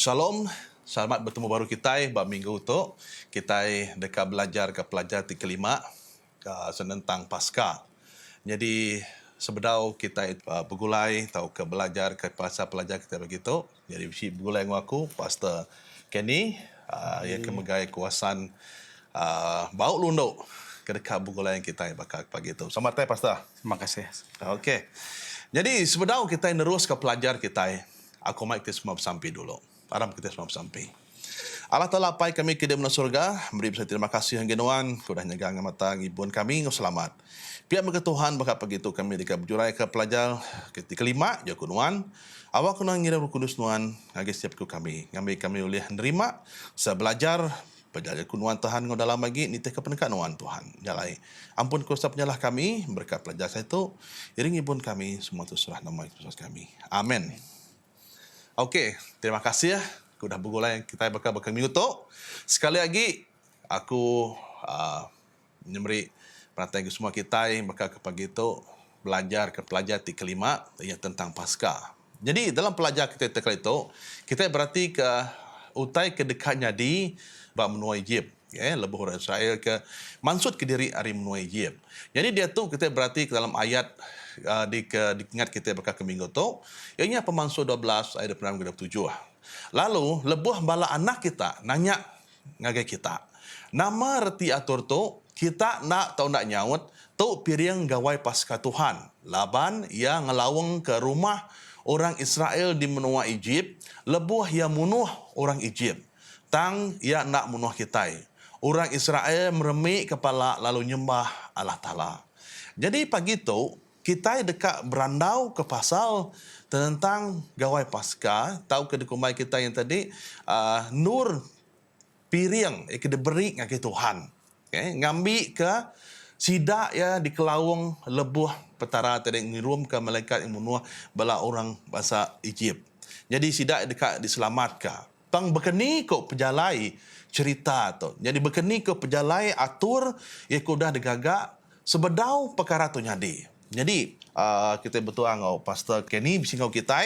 Shalom, selamat bertemu baru kita bab minggu tu. Kita dekat belajar ke pelajar kelima tentang Paskah. Jadi sebedau kita bergulai tahu ke belajar ke pasal pelajar kita begitu. Jadi bergulai dengan aku Pastor Kenny yang kemegai kuasan bau lunduk ke dekat bergulai kita bakal pagi itu. Selamat datang Pastor. Terima kasih. Okey. Jadi sebedau kita terus ke pelajar kita, aku mahu kita semua bersampai dulu. Aram kita semua bersampai. Allah Ta'ala pai kami ke dalam surga, beri besar terima kasih yang genuan, kau dah nyegang mata ngibun kami, kau selamat. Pihak mereka Tuhan, bakal begitu kami dekat berjurai ke pelajar kelima, ya kunuan. Awak kena ngira berkudus Tuhan, ngagi setiap kami. Ngambil kami oleh nerima, saya belajar, belajar kunuan Tuhan, kau dalam lagi, nitih kepenekan Tuhan Tuhan. Jalai. Ampun kuasa penyalah kami, berkat pelajar saya itu, iring ibun kami, semua itu surah nama Yesus kami. Amin. Okey, terima kasih ya. Aku dah bergulai kita bakal minggu tu. Sekali lagi, aku memberi perhatian semua kita yang bakal ke pagi tu belajar ke pelajar kelima yang tentang Paskah. Jadi dalam pelajar kita kali itu, kita berarti ke utai kedekatnya di bab menua Egypt. Lebuh orang Israel ke maksud ke diri hari menua Egypt. Jadi dia tu kita berarti ke dalam ayat diingat kita bakal ke minggu tu, ianya Pemansur 12 ayat 26-27. Lalu lebuh bala anak kita nanya ngagai kita. Nama reti atur tu kita nak tahu nak nyaut tu piring gawai Paskah Tuhan. Laban ia ngelawang ke rumah orang Israel di menua Egypt, lebuh ia munuh orang Egypt. Tang ia nak munuh kita. Orang Israel meremik kepala lalu nyembah Allah Ta'ala. Jadi pagi tu kita dekat berandau ke pasal tentang gawai Paskah, tahu ke dikumai kita yang tadi nur piring yang diberi dengan Tuhan. Ngambil ke sidak ya di kelawang lebuh petara tadi ngirum ke malaikat yang menuah bala orang bahasa Egypt. Jadi sidak dekat diselamatkan. Tang berkeni kok pejalai cerita tu. Jadi berkeni ke pejalai atur yang dah digagak sebedau perkara tu nyadi. Jadi kita betul ngau Pastor Kenny bisingau kita.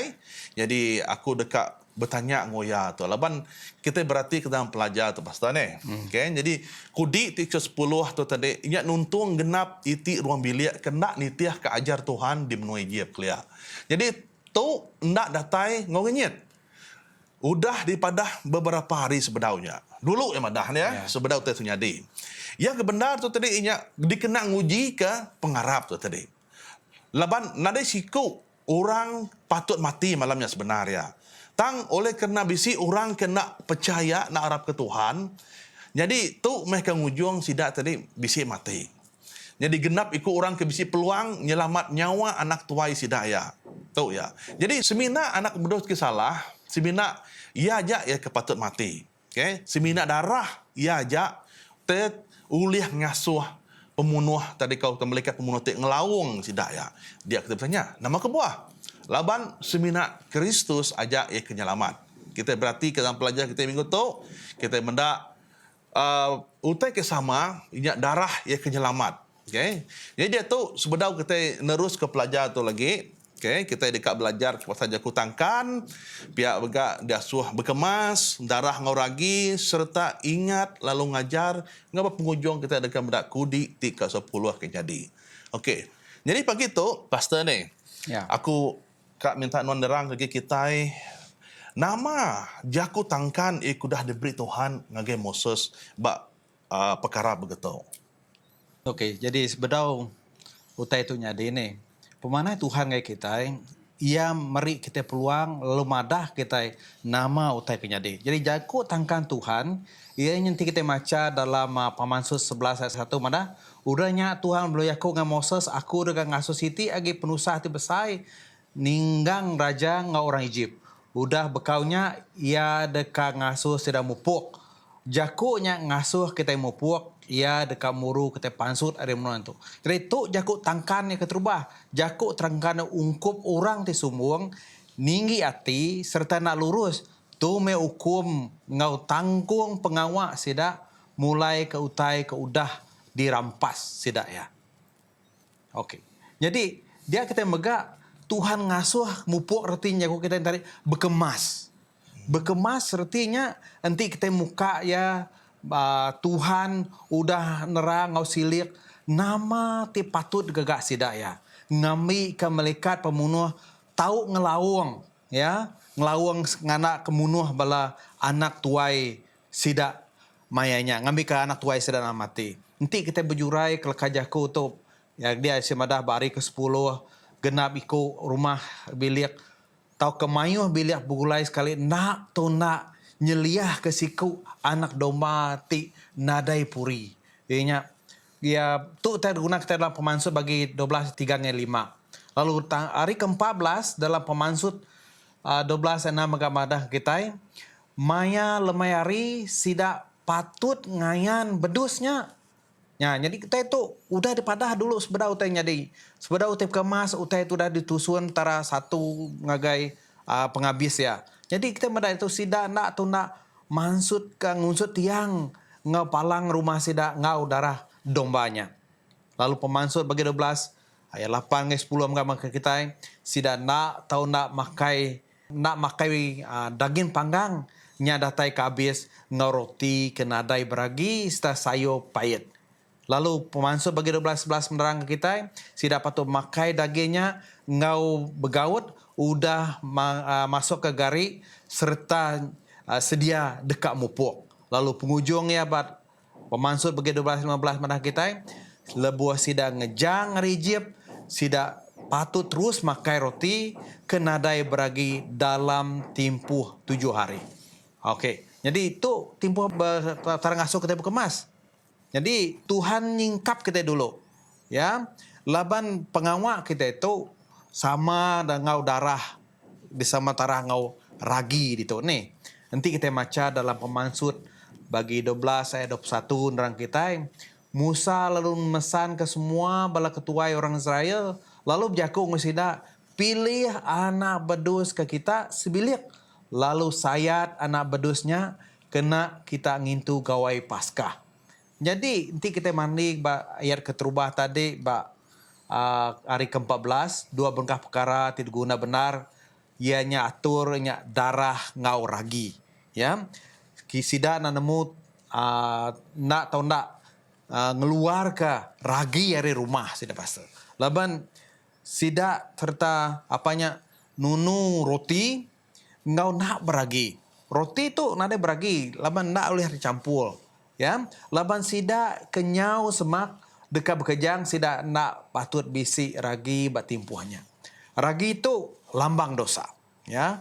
Jadi aku dekat bertanya ngoya tu. Laban kita berarti ke dalam pelajar tu Pastor ni. Okay? Jadi kudi ti ke 10 tu tadi ingat nuntung genap iti ruang bilik kena nitiah ke ajar Tuhan di menua Egypt kelia. Jadi tu ndak datai ngau ngenyet. Udah daripada beberapa hari sebedaunya. Dulu yang madah ya, sebedau tu nyadi. Yang kebenar tu tadi ingat dikena nguji ke pengarap tu tadi. Laban nadai siku orang patut mati malamnya sebenarnya. Tang oleh kerana bisi orang kena percaya nak harap ke Tuhan. Jadi tu mereka ngujung sidak tadi bisi mati. Jadi genap ikut orang ke bisi peluang nyelamat nyawa anak tuai sidak ya. Tu ya. Jadi semina anak berdosa salah, semina ia aja ya kepatut mati. Okay? Semina darah ia aja ulih ngasuh pembunuh tadi kau malaikat pembunuh tik ngelawung sidak ya. Dia kita bertanya, nama kebuah. Laban semina Kristus ajak ia kenyelamat. Kita berarti ke dalam pelajar kita minggu tu, kita mendak utai ke sama, inyak darah ia kenyelamat. Okay? Jadi dia tu sebedau kita nerus ke pelajar tu lagi. Okay, kita dekat belajar pasal jaku tangkan, pihak begak dia suah berkemas, darah ngauragi serta ingat lalu ngajar ngapa penghujung kita dekat bedak kudi 310 ke jadi. Okey. Jadi pagi tu Pastor ni. Ya. Aku kak minta non derang lagi kita nama jaku tangkan iku dah diberi Tuhan ngagai Moses bak perkara begitu. Okey, jadi sebedau utai tu nyadi ni. Pemana Tuhan ngai kita, ia meri kita peluang lalu madah kita nama utai kenyadi. Jadi jago tangkan Tuhan, ia nanti kita maca dalam Pemansur 11 ayat 1 madah, udahnya Tuhan belum yaku dengan Moses, aku dengan ngasuh siti agi penusah hati besai, ninggang raja ngau orang Egypt. Udah bekaunya ia dekat ngasuh sedang mupuk. Jakunya ngasuh kita mupuk, ia dekat muru kita pansut ada menuan tu. Jadi tu jakuk tangkan yang keterubah. Jakuk tangkan ungkup orang ti sumbuang ninggi hati serta nak lurus. Tu me hukum ngau tanggung pengawak sidak mulai ke utai ke udah dirampas sidak ya. Okey. Jadi dia kita megak Tuhan ngasuh mupuk reti jakuk kita yang tadi berkemas. Berkemas artinya nanti kita muka ya Tuhan udah nerang ngau silik nama ti patut gegak sidak ya. Ngami ke malaikat pembunuh tahu ngelawang ya. Ngelawang nganak kemunuh bala anak tuai sidak mayanya. Ngami ke anak tuai sidak nak mati. Nanti kita berjurai ke kajaku tu ya dia semadah bari ke-10 genap ikut rumah bilik tau kemayuh bilik begulai sekali nak tu nak nyeliah ke siku anak domba ti nadai puri. Ianya ya tu kita guna kita dalam pemansut bagi 12:3-5. Lalu hari ke-14 dalam pemansut 12:6 magamadah kita maya lemai hari sidak patut ngayan bedusnya. Ya, jadi kita itu udah dipadah dulu sebedah utai jadi. Sebedah utai kemas utai itu udah ditusun antara satu ngagai penghabis ya. Jadi kita meda itu sidak nak tu nak mansut ke ngunsut tiang ngau palang rumah sidak ngau darah dombanya. Lalu pemansut bagi 12 ayat 8 ke 10 maka kita sidak nak tahu nak makai daging panggang nya datai kabis ngau roti kenadai beragi serta sayur pahit. Lalu pemansut bagi 12-11 menerang ke kita, sidak patut makai dagingnya, ngau begaut, udah masuk ke gari, serta sedia dekat mupuk. Lalu penghujungnya, pemansut bagi 12-15 menerang kita, lebuah sidak ngejang rijip, sidak patut terus makai roti, kenadai beragi dalam tempuh 7 hari. Okey, jadi itu tempuh terangasuh kita berkemas. Jadi Tuhan nyingkap kita dulu. Ya. Laban pengawak kita itu sama dengan darah di sama tarah ngau ragi itu nih. Nanti kita baca dalam pemansut bagi 12 ayat 21 nerang kita. Musa lalu memesan ke semua bala ketua orang Israel lalu berjaku ngusida pilih anak bedus ke kita sebilik. Lalu sayat anak bedusnya kena kita ngintu gawai Paskah. Jadi nanti kita mandi ayat keterubah tadi hari ke-14 dua bengkah perkara tidak guna benar ianya atur nya darah ngau ragi ya kisida nak nemu nak tahu nak ngeluar ke ragi dari rumah sida pasal laban sida serta apanya nunu roti ngau nak beragi roti tu nade beragi laban nak boleh dicampur. Ya, laban sida kenyau semak dekat bekejang sida nak patut bisi ragi batimpuhnya. Ragi itu lambang dosa, ya.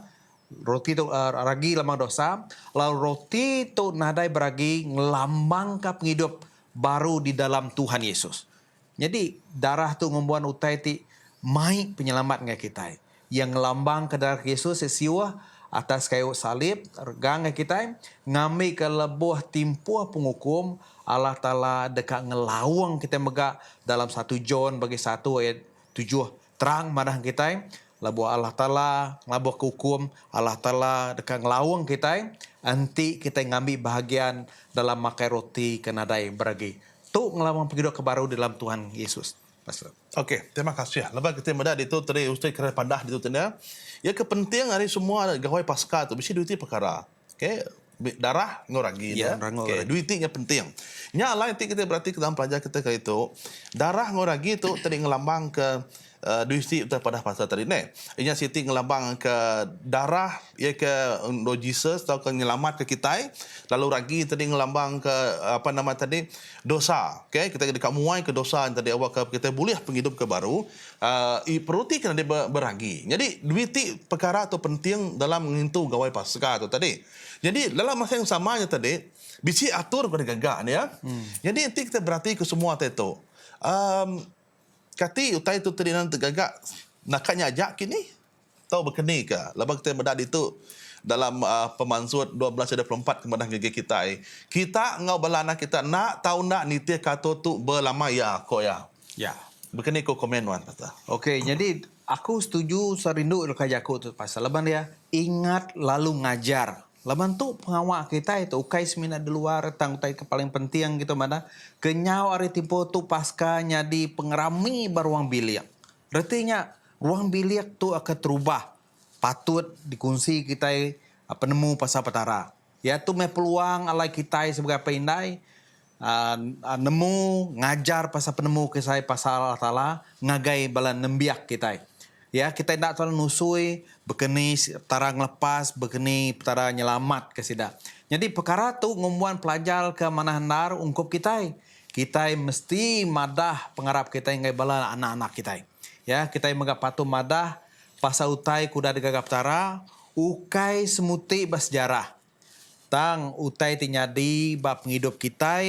Roti itu ragi lambang dosa, lalu roti itu nadai beragi ngelambang ke penghidup baru di dalam Tuhan Yesus. Jadi darah tu membuat utai ti mai penyelamat ngai kita. Yang ngelambang ke darah Yesus sesiwa atas kayu salib regang kita ngambil ke lebuh timpuh penghukum Allah Ta'ala dekat ngelawang kita megak dalam 1 John bagi 1 ayat 7 terang madah kita lebuh Allah Ta'ala lebuh kehukum Allah Ta'ala dekat ngelawang kita nanti kita ngambil bahagian dalam makai roti kenadai beragi tu ngelawang penghidup kebaru dalam Tuhan Yesus. Okey, terima kasih. Lepas kita meda itu tadi ustaz kena pandah itu tanda. Ya kepenting hari semua gawai Paskah tu mesti duit perkara. Okey, darah ngoragi ya. Okey, duit yang penting. Nya lain nanti kita berarti kita pelajar kita ke itu darah ngoragi itu tadi ngelambang ke duit pada pasal tadi ni. Inya siti ngelambang ke darah ya ke Lord Jesus atau ke nyelamat ke kita. Lalu ragi tadi ngelambang ke apa nama tadi dosa. Okey, kita dekat muai ke dosa yang tadi awak ke kita boleh penghidup ke baru. Perluti kena dia beragi. Jadi duit perkara tu penting dalam mengintu gawai Paskah tu tadi. Jadi dalam masa yang samanya tadi bisi atur kepada gagak ni ya. Jadi nanti kita berarti ke semua itu. Kati utai tu tadi nanti gagak nakanya ajak kini tahu berkeni ke lepas kita medad itu dalam pemansut 12:24 kemudian gigi kita ngau balana kita nak tahu nak nitia kata tu berlama ya ko ya berkeni ko komen wan kata. Okey, jadi aku setuju serindu kajaku tu pasal leban dia ingat lalu ngajar. Laban tu pengawak kita itu ukai semina di luar tang utai ke paling penting gitu mana kenyau hari timpo tu pasca nyadi pengerami beruang bilik. Artinya ruang bilik tu akan terubah. Patut dikunci kita penemu pasal petara. Ya tu me peluang alai kita sebagai pendai nemu ngajar pasal penemu kisah pasal Allah Taala ngagai bala nembiak kita. Ya kita tidak terlalu nusui berkeni petara ngelepas berkeni petara nyelamat ke sida. Jadi perkara tu ngumpuan pelajar ke mana handar ungkup kita. Kita mesti madah pengarap kita ngai bala anak-anak kita. Ya kita megapatu madah pasal utai kuda digagap petara ukai semuti bersejarah. Tang utai tinyadi bab penghidup kita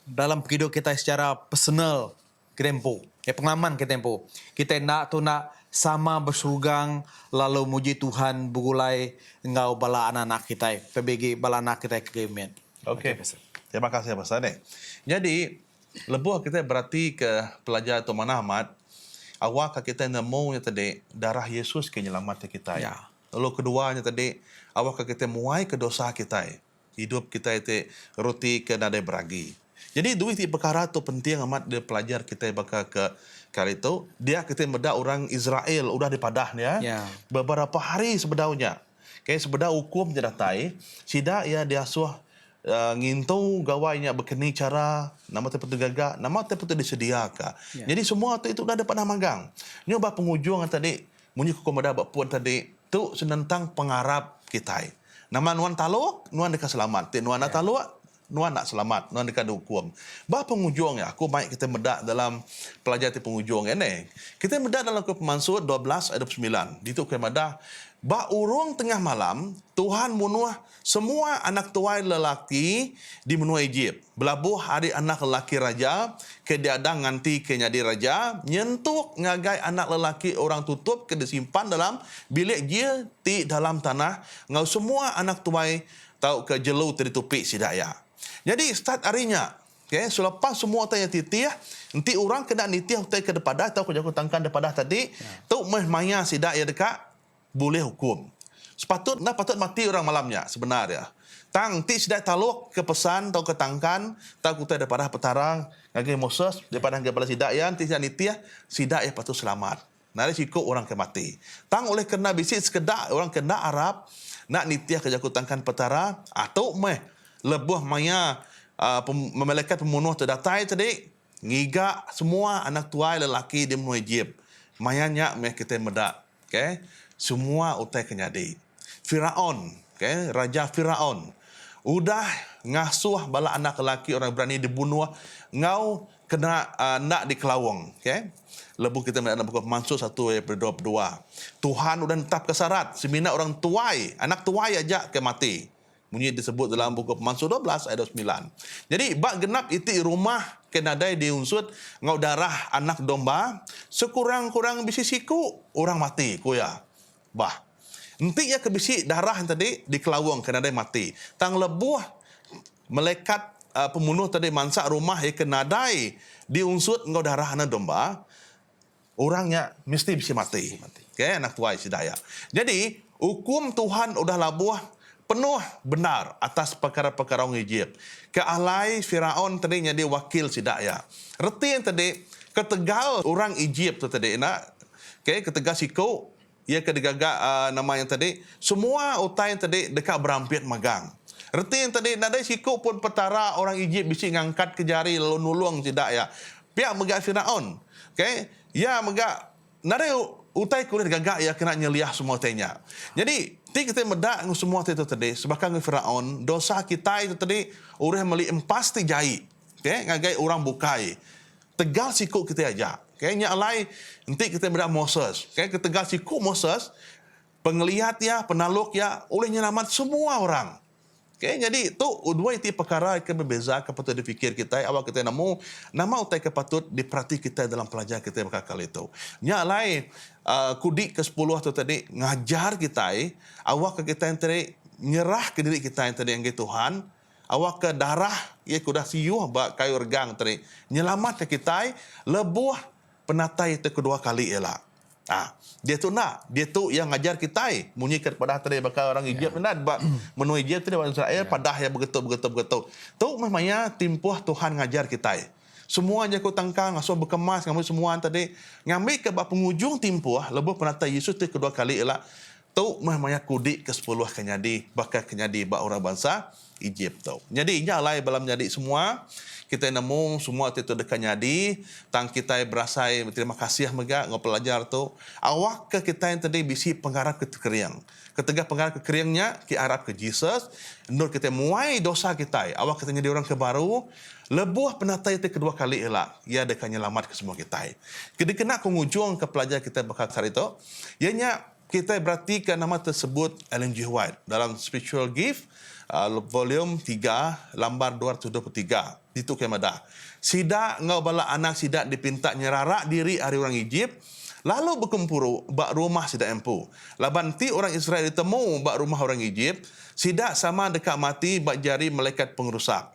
dalam penghidup kita secara personal ketempo. Ya pengalaman ketempo. Kita nak tu nak sama bersurugang lalu muji Tuhan bugulai engau bala anak-anak kita. Terbagi bala anak kita kegemen. Okey. Terima kasih Pastor ni. Jadi lebuh kita berarti ke pelajar Tuan Ahmad awak kita nemu nya tadi darah Yesus ke nyelamat kita. Ya. Lalu keduanya tadi awak kita muai ke dosa kita. Hidup kita itu roti ke nadai beragi. Jadi dua ti perkara tu penting amat dia pelajar kita bakal ke kali itu dia kita meda orang Israel udah dipadah ya. Beberapa hari sebedaunya. Sebedau hukum je datai sida ia dia suah ngintu gawainya berkeni cara nama tepat gagak nama tepat disediakan. Jadi semua tu itu dah dapat magang. Ni ubah penghujung tadi munyi kukomada bak puan tadi tu senentang pengarap kita. Nama nuan taluk, nuan dekat selamat. Nuan nak taluk, nuan nak selamat, nuan dekat hukum. Bah penghujung ya, aku baik kita medak dalam pelajar di penghujung ini. Kita medak dalam Pemansuat 12 ayat 9. Di tu kepada bah urung tengah malam Tuhan munuh semua anak tuai lelaki di benua Egypt. Belabuh hari anak lelaki raja ke diadang nganti ke nyadi raja nyentuk ngagai anak lelaki orang tutup ke disimpan dalam bilik dia ti dalam tanah ngau semua anak tuai tahu ke jelu teritupi sidaya. Jadi start harinya selepas semua tanya titih nanti orang kena nitih utai ke depada tahu ke jago tangkan depada tadi tu meh maya sidaya dekat boleh hukum. Sepatutnya patut mati orang malamnya sebenarnya. Tang ti sidak taluk ke pesan atau ke tangkan tahu kita daripada petarang ngagi Moses daripada ngagi bala sidak yan ti nitia sidak ya patut selamat. Nari sikuk orang ke mati. Tang oleh kena bisik sekedak orang kena Arab nak nitia ke jaku tangkan petara atau meh lebuh maya memelekat pembunuh terdatai tadi ngiga semua anak tuai lelaki di benua Egypt. Mayanya meh kita medak. Semua utai kenyadi. Firaun, Raja Firaun udah ngasuh bala anak lelaki orang berani dibunuh ngau kena nak dikelawang. Lebu kita melihat buku Pemansuat 1 ayat 22. Tuhan udah tetap kesarat semina orang tuai, anak tuai aja ke mati. Bunyi disebut dalam buku Pemansuat 12 ayat 9. Jadi bak genap iti rumah kenadai diunsut ngau darah anak domba sekurang-kurang bisi siku orang mati kuya. Bah nanti ya kebisi darah tadi dikelawang kenadai mati. Tang lebuh melekat pembunuh tadi mansak rumah ya kenadai diunsut ngau darah anak domba orangnya mesti bisa mati. Anak tuai sidaya. Jadi hukum Tuhan udah labuh penuh benar atas perkara-perkara orang Egypt. Kealai Firaun tadi jadi wakil sidaya. Reti yang tadi ketegal orang Egypt tu tadi nak ketegal siku ia kedegagak nama yang tadi semua utai yang tadi dekat berampiat magang. Reti yang tadi nadai siku pun petara orang Egypt bisi ngangkat ke jari lalu nulung tidak ya. Pihak megak Firaun. Ya megak nadai utai kulit gagak ya kena nyeliah semua tanya. Jadi kita medak semua itu tadi sebabkan Firaun dosa kita itu tadi urang meli empas ti jai. Ngagai orang bukai. Tegal siku kita aja. Nya alai nanti kita medak Moses. Ketegal siku Moses penglihat ya, penaluk ya oleh nyelamat semua orang. Jadi tu dua itu perkara yang berbeza kapatut dipikir kita awak kita nemu nama utai kapatut diperhati kita dalam pelajar kita bakal itu. Nya alai kudi ke-10 tu tadi ngajar kita awak ke kita yang tadi nyerah ke diri kita yang tadi yang Tuhan awak ke darah ya kuda siuh ba kayu regang tadi nyelamat ke kita lebuh penatai itu kedua kali ialah. Dia tu yang ngajar kita munyi kepada tadi bakal orang Egypt nak menu Egypt tadi orang Israel padah ya begitu. Tu memangnya timpuh Tuhan ngajar kita. Semua je kau tangkang asuh berkemas ngambil semua tadi ngambil ke bab penghujung timpuh lebih penatai Yesus tu kedua kali ialah tu maya kudik ke 10 kenyadi bakal kenyadi ba orang bangsa Egypt tu. Jadi nyalai balam nyadi semua kita nemu semua itu dekat nyadi tang kita berasai terima kasih mega ngau pelajar tu awak ke kita yang tadi bisi penggarap ke keriang ketegah penggarap ke keriangnya ki arab ke Jesus nur kita muai dosa kita awak kita jadi orang ke baru lebuh penatai itu kedua kali elak ia dekat nyelamat ke semua kita kena kena kungujung ke pelajar kita bakal hari itu ianya kita berarti ke nama tersebut Ellen G. White dalam spiritual gift volume 3 lambar 223 itu kemada sidak ngau bala anak sidak dipinta nyerarak diri hari orang Egypt lalu berkumpul bak rumah sidak empu laban ti orang Israel ditemu bak rumah orang Egypt sidak sama dekat mati bak jari malaikat pengrusak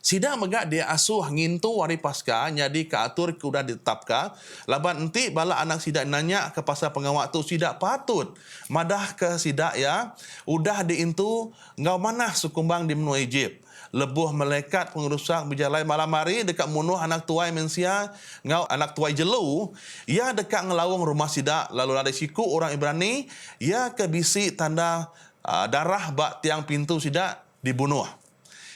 sidak megak dia asuh ngintu hari pasca jadi keatur kuda ditetapkan laban enti bala anak sidak nanya ke pasal pengawak tu sidak patut madah ke sidak ya udah diintu ngau mana sukumbang di menua Egypt lebuh malaikat pengrusak berjalan malam hari dekat munuh anak tuai mensia ngau anak tuai jelu ia dekat ngelawang rumah sidak lalu ada siku orang Ibrani ia ke bisi tanda darah bak tiang pintu sidak dibunuh.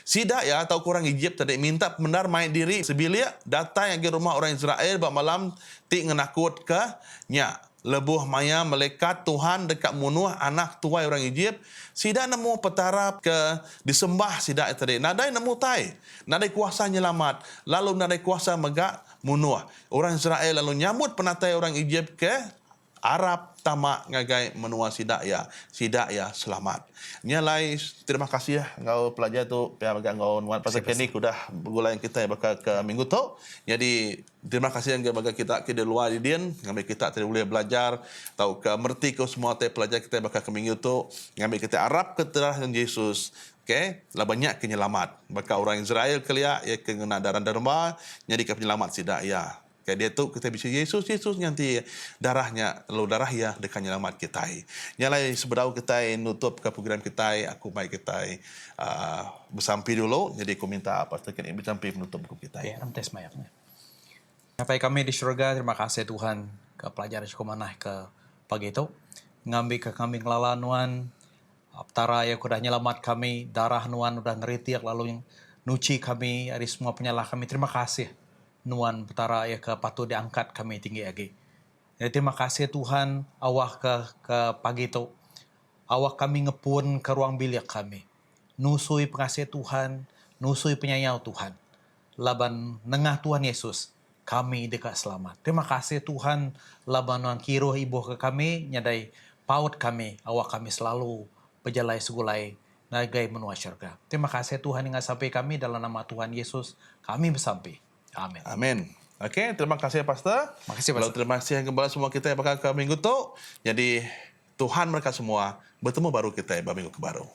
Sidak ya atau kurang Egypt tadi minta benar main diri sebilik datang yang ke rumah orang Israel bak malam ti ngenakut ke nya lebuh maya malaikat Tuhan dekat munuh anak tuai orang Egypt sidak nemu petara ke disembah sidak tadi nadai nemu tai nadai kuasa nyelamat lalu nadai kuasa megak munuh orang Israel lalu nyambut penatai orang Egypt ke Arab tamak ngagai menua sidak ya selamat nyalai terima kasih ya ngau pelajar tu pihak agak ngau nuan pasal kini kudah bergulayan kita bakal ke minggu tu jadi terima kasih yang baga kita ke di luar didian ngambil kita tidak boleh belajar tahu ke merti ke semua pelajar kita bakal ke minggu tu ngambil kita Arab keterangan Yesus. Okay, lah banyak penyelamat. Bakal orang Israel kelia ya kena darah derma jadi ke penyelamat sidak ya. Kayak dia tu kita bisa Yesus nanti darahnya lalu darah ya dekat nyelamat kita. Nyalai sebedau kita nutup ke program kita aku mai kita bersampai dulu jadi aku minta pastor Ken bersampai menutup buku kita. Ya, tes mayaknya. Sampai kami di surga terima kasih Tuhan ke pelajaran sekomanah ke pagi itu ngambil ke kami ngelala nuan aptara ya kudah nyelamat kami darah nuan udah ngeritiak lalu yang nuci kami dari semua penyalah kami terima kasih nuan petara ya ke patut diangkat kami tinggi lagi. Jadi terima kasih Tuhan awak ke pagi itu. Awak kami ngepun ke ruang bilik kami. Nusui pengasih Tuhan, nusui penyayang Tuhan. Laban nengah Tuhan Yesus, kami dekat selamat. Terima kasih Tuhan laban nuan kiruh ibu ke kami, nyadai paut kami, awak kami selalu berjalai segulai nagai menua syurga. Terima kasih Tuhan yang sampai kami dalam nama Tuhan Yesus, kami bersampai. Amin. Amin. Okey, terima kasih Pastor. Terima kasih Pastor. Terima kasih yang kembali semua kita yang bakal ke minggu tu. Jadi Tuhan mereka semua bertemu baru kita minggu ke baru.